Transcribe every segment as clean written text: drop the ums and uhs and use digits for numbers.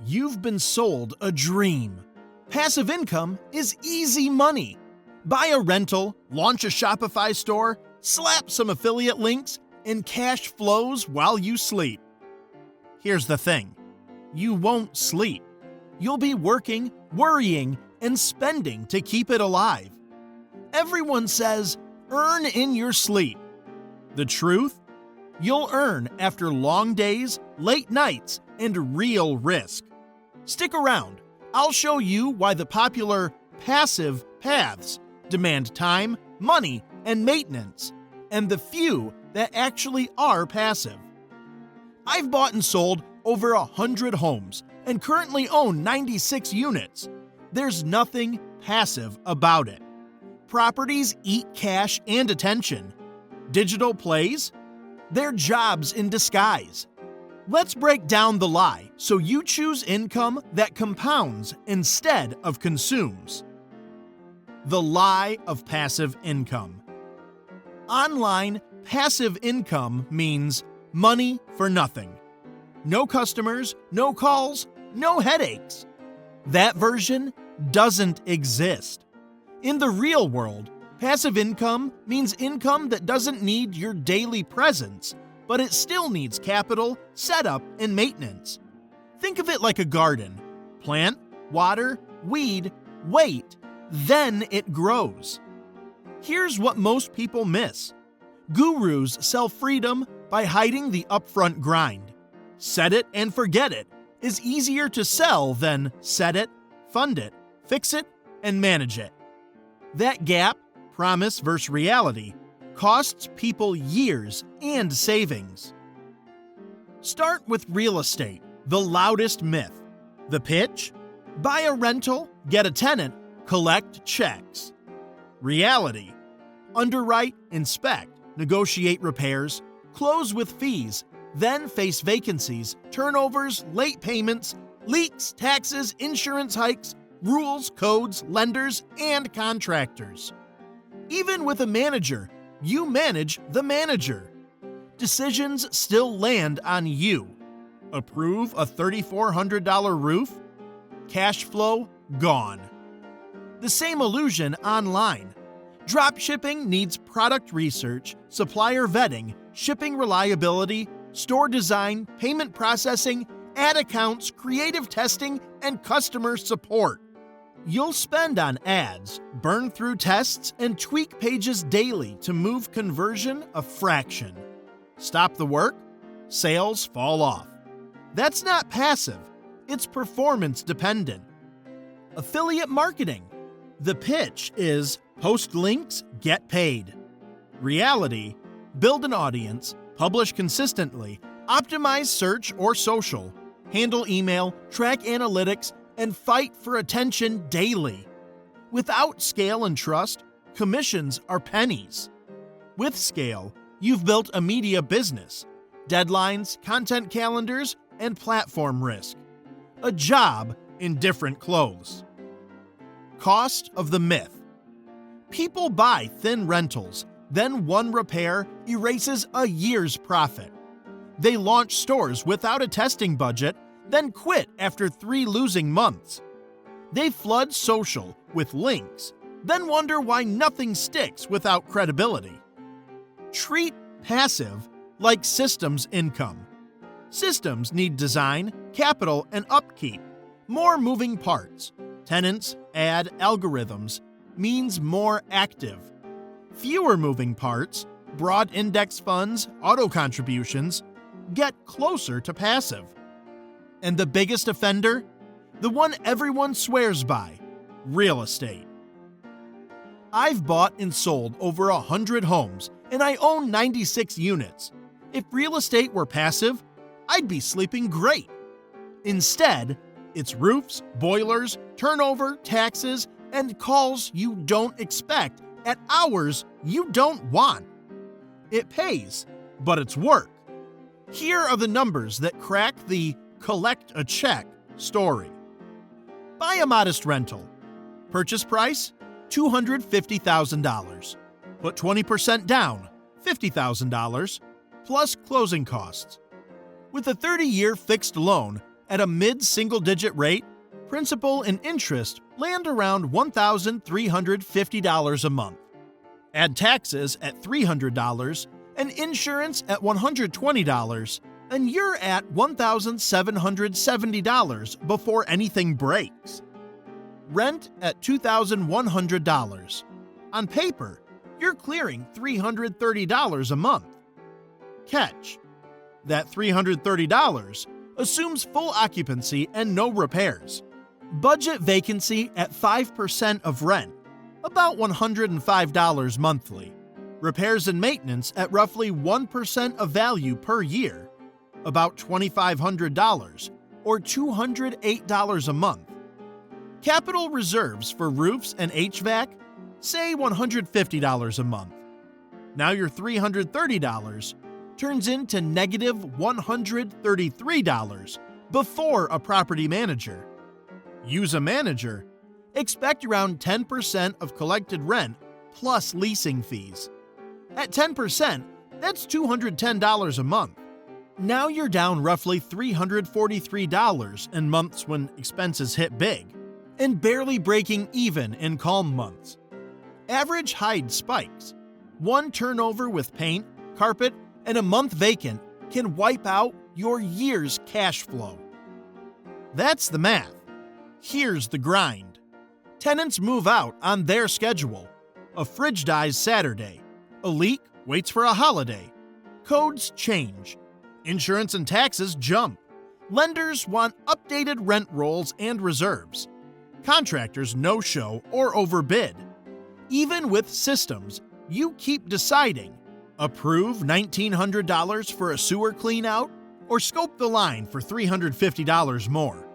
You've been sold a dream. Passive income is easy money. Buy a rental, launch a Shopify store, slap some affiliate links, and cash flows while you sleep. Here's the thing. You won't sleep. You'll be working, worrying, and spending to keep it alive. Everyone says, earn in your sleep. The truth? You'll earn after long days, late nights, and real risk. Stick around. I'll show you why the popular passive paths demand time, money, and maintenance, and the few that actually are passive. I've bought and sold over 100 homes and currently own 96 units. There's nothing passive about it. Properties eat cash and attention. Digital plays? They're jobs in disguise. Let's break down the lie so you choose income that compounds instead of consumes. The lie of passive income. Online passive income means money for nothing. No customers, no calls, no headaches. That version doesn't exist. In the real world, passive income means income that doesn't need your daily presence, but it still needs capital, setup, and maintenance. Think of it like a garden. Plant, water, weed, wait, then it grows. Here's what most people miss. Gurus sell freedom by hiding the upfront grind. Set it and forget it is easier to sell than set it, fund it, fix it, and manage it. That gap, promise versus reality, costs people years and savings. Start with real estate, the loudest myth. The pitch? Buy a rental, get a tenant, collect checks. Reality? Underwrite, inspect, negotiate repairs, close with fees, then face vacancies, turnovers, late payments, leaks, taxes, insurance hikes, rules, codes, lenders, and contractors. Even with a manager, you manage the manager. Decisions still land on you. Approve a $3,400 roof? Cash flow gone. The same illusion online. Dropshipping needs product research, supplier vetting, shipping reliability, store design, payment processing, ad accounts, creative testing, and customer support. You'll spend on ads, burn through tests, and tweak pages daily to move conversion a fraction. Stop the work? Sales fall off. That's not passive. It's performance dependent. Affiliate marketing. The pitch is post links, get paid. Reality, build an audience, publish consistently, optimize search or social, handle email, track analytics, and fight for attention daily. Without scale and trust, commissions are pennies. With scale, you've built a media business, deadlines, content calendars, and platform risk. A job in different clothes. Cost of the myth. People buy thin rentals, then one repair erases a year's profit. They launch stores without a testing budget, then quit after 3 losing months. They flood social with links, then wonder why nothing sticks without credibility. Treat passive like systems income. Systems need design, capital, and upkeep. More moving parts. Tenants, ad, algorithms means more active. Fewer moving parts, broad index funds, auto contributions, get closer to passive. And the biggest offender? The one everyone swears by, real estate. I've bought and sold over 100 homes, and I own 96 units. If real estate were passive, I'd be sleeping great. Instead, it's roofs, boilers, turnover, taxes, and calls you don't expect at hours you don't want. It pays, but it's work. Here are the numbers that crack the collect a check story. Buy a modest rental. Purchase price, $250,000. Put 20% down, $50,000, plus closing costs. With a 30-year fixed loan, At a mid-single-digit rate, principal and interest land around $1,350 a month. Add taxes at $300 and insurance at $120, and you're at $1,770 before anything breaks. Rent at $2,100. On paper, you're clearing $330 a month. Catch: that $330 assumes full occupancy and no repairs. Budget vacancy at 5% of rent, about $105 monthly. Repairs and maintenance at roughly 1% of value per year, about $2,500 or $208 a month. Capital reserves for roofs and HVAC, say $150 a month. Now your $330 turns into negative $133 before a property manager. Use a manager. Expect around 10% of collected rent plus leasing fees. At 10%, that's $210 a month. Now you're down roughly $343 in months when expenses hit big, and barely breaking even in calm months. Average hide spikes. One turnover with paint, carpet, and a month vacant can wipe out your year's cash flow. That's the math. Here's the grind. Tenants move out on their schedule. A fridge dies Saturday. A leak waits for a holiday. Codes change. Insurance and taxes jump. Lenders want updated rent rolls and reserves. Contractors no-show or overbid. Even with systems, you keep deciding: approve $1,900 for a sewer cleanout or scope the line for $350 more.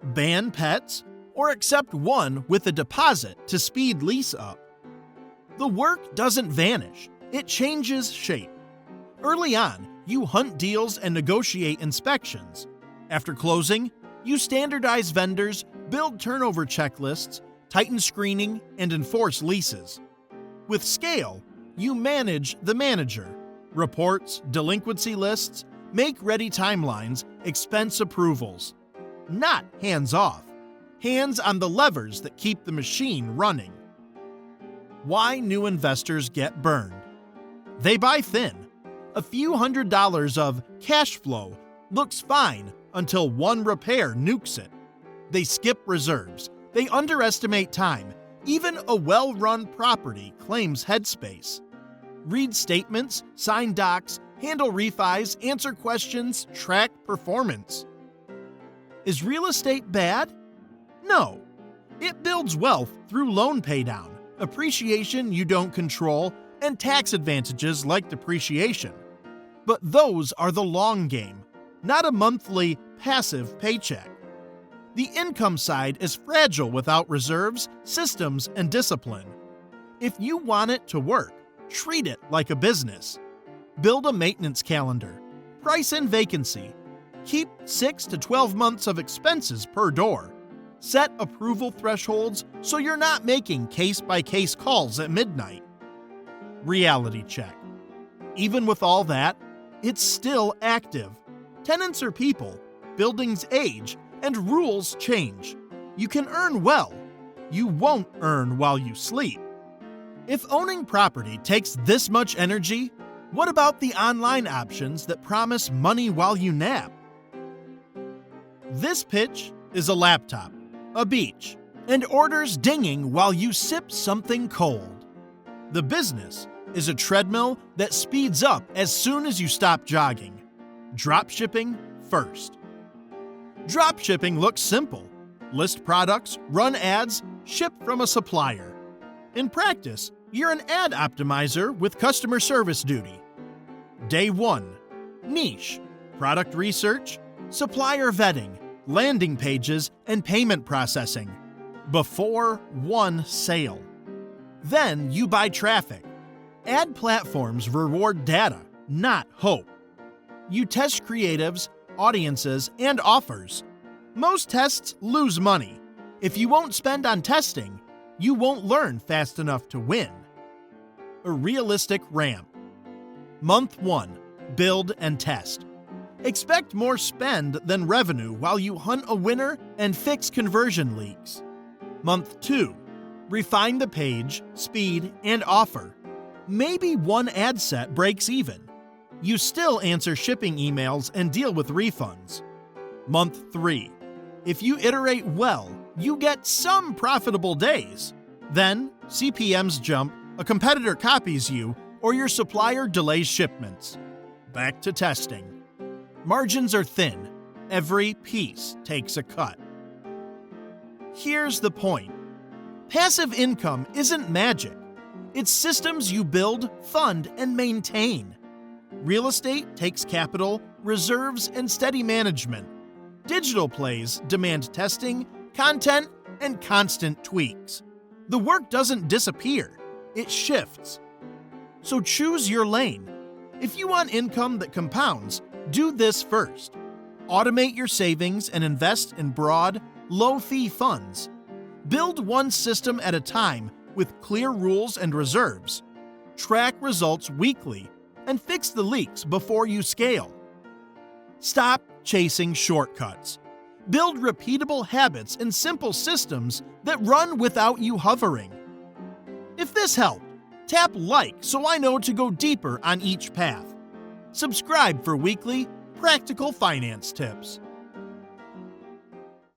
Ban pets or accept one with a deposit to speed lease up. The work doesn't vanish, it changes shape. Early on, you hunt deals and negotiate inspections. After closing, you standardize vendors, build turnover checklists, tighten screening, and enforce leases. With scale, you manage the manager, reports, delinquency lists, make-ready timelines, expense approvals. Not hands-off, hands on the levers that keep the machine running. Why new investors get burned? They buy thin. A few $100s of cash flow looks fine until one repair nukes it. They skip reserves. They underestimate time. Even a well-run property claims headspace. Read statements, sign docs, handle refis, answer questions, track performance. Is real estate bad? No. It builds wealth through loan paydown, appreciation you don't control, and tax advantages like depreciation. But those are the long game, not a monthly, passive paycheck. The income side is fragile without reserves, systems, and discipline. If you want it to work, treat it like a business. Build a maintenance calendar. Price in vacancy. Keep 6 to 12 months of expenses per door. Set approval thresholds so you're not making case-by-case calls at midnight. Reality check. Even with all that, it's still active. Tenants are people, buildings age, and rules change. You can earn well. You won't earn while you sleep. If owning property takes this much energy, what about the online options that promise money while you nap? This pitch is a laptop, a beach, and orders dinging while you sip something cold. The business is a treadmill that speeds up as soon as you stop jogging. Dropshipping first. Dropshipping looks simple. List products, run ads, ship from a supplier. In practice, you're an ad optimizer with customer service duty. Day 1. Niche. Product research, supplier vetting, landing pages, and payment processing. Before one sale. Then you buy traffic. Ad platforms reward data, not hope. You test creatives, audiences, and offers. Most tests lose money. If you won't spend on testing, you won't learn fast enough to win. A realistic ramp. Month 1. Build and test. Expect more spend than revenue while you hunt a winner and fix conversion leaks. Month 2. Refine the page, speed, and offer. Maybe one ad set breaks even. You still answer shipping emails and deal with refunds. Month 3. If you iterate well, you get some profitable days. Then, CPMs jump, a competitor copies you, or your supplier delays shipments. Back to testing. Margins are thin. Every piece takes a cut. Here's the point. Passive income isn't magic. It's systems you build, fund, and maintain. Real estate takes capital, reserves, and steady management. Digital plays demand testing, content, and constant tweaks. The work doesn't disappear, it shifts. So choose your lane. If you want income that compounds, do this first. Automate your savings and invest in broad, low-fee funds. Build one system at a time with clear rules and reserves. Track results weekly and fix the leaks before you scale. Stop chasing shortcuts. Build repeatable habits and simple systems that run without you hovering. If this helped, tap like so I know to go deeper on each path. Subscribe for weekly, practical finance tips.